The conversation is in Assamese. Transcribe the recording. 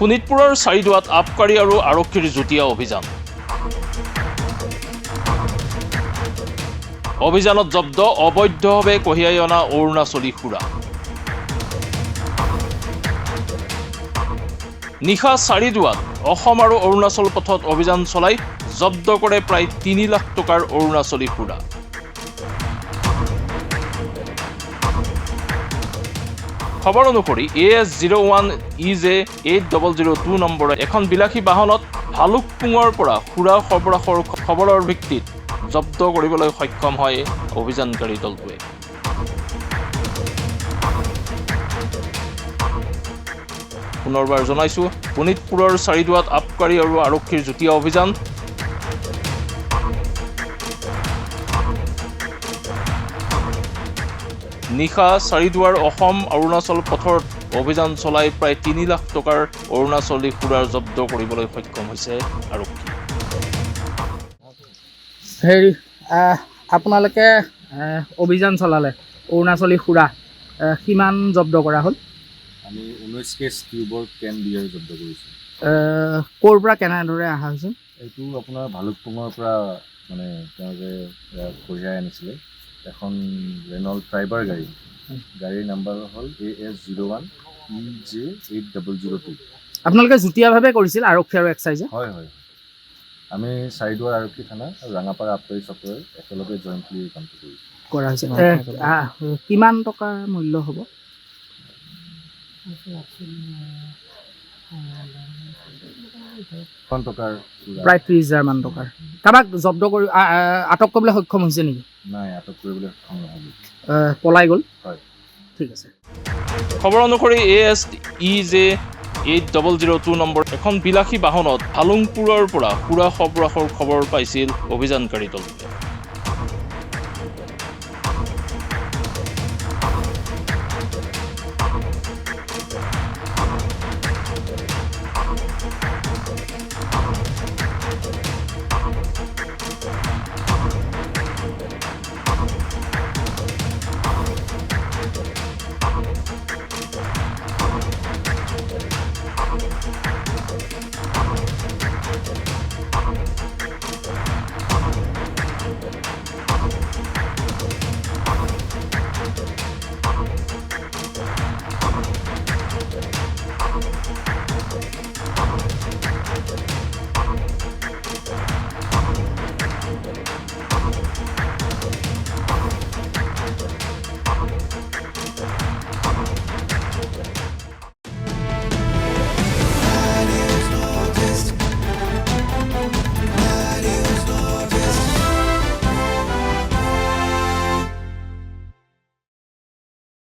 শোণিতপুৰৰ চাৰিদুৱাত আবকাৰী আৰু আৰক্ষীৰ যুটীয়া অভিযান। অভিযানত জব্দ অবৈধভাৱে কঢ়িয়াই অনা অৰুণাচলী সুৰা। নিশা চাৰিদুৱাত অসম আৰু অৰুণাচল পথত অভিযান চলাই জব্দ কৰে প্ৰায় ৩ লাখ টকাৰ অৰুণাচলী সুৰা। খবৰ অনুসৰি AS01 EJ8002 নম্বৰৰ এখন বিলাসী বাহনত ভালুকপুঙৰ পৰা সুৰা সৰবৰাহৰ খবৰৰ ভিত্তিত জব্দ কৰিবলৈ সক্ষম হয় অভিযানকাৰী দলটোৱে। পুনৰবাৰ জনাইছোঁ, শোণিতপুৰৰ চাৰিদুৱাত আবকাৰী আৰু আৰক্ষীৰ যুটীয়া অভিযান। নিশা চাৰিদুৱাৰ অসম অৰুণাচল পথৰ অভিযান চলাই প্ৰায় ৩ লাখ টকাৰ অৰুণাচলী সুৰাৰ জব্দ কৰিবলৈ সক্ষম হৈছে আৰক্ষী। হেৰি আপোনালোকে অভিযান চলালে অৰুণাচলী সুৰা কিমান জব্দ কৰা হ'ল? আমি 19 কেছ কিউবৰ কেন বিয়াৰ জব্দ কৰিছোঁ। ক'ৰ পৰা কেনেদৰে অহা হৈছে? এইটো আপোনাৰ ভালুকপুঙৰ পৰা মানে তেওঁলোকে কঢ়িয়াই আনিছিলে এখন ৰেনল্ট ট্ৰাইবাৰ গাড়ী। গাড়ীৰ নাম্বাৰ হ'ল AS01 EJ8002। আপোনালোকে যুটীয়াভাৱে কৰিছিল আৰক্ষী আৰু এক্সাইজে? হয় হয়, আমি চাৰিদুৱাৰ আৰক্ষী থানা আৰু ৰাঙাপাৰা আবকাৰী চক্ৰই একেলগে জইণ্টলি কামটো কৰিছোঁ। কৰা হৈছে। কিমান টকাৰ মূল্য হ'ব? প্ৰায় 30,000 মান টকাৰ। কাৰোবাক জব্দ কৰি আটক কৰিবলৈ সক্ষম হৈছে নেকি? নাই, আটক কৰিবলৈ সক্ষম নহ'ব। পলাই গ'ল? হয়, ঠিক আছে। খবৰ অনুসৰি AS EJ8002 নম্বৰ এখন বিলাসী বাহনত ভালুকপুঙৰ পৰা সুৰা সৰবৰাহৰ খবৰ পাইছিল অভিযানকাৰী দলটোৱে।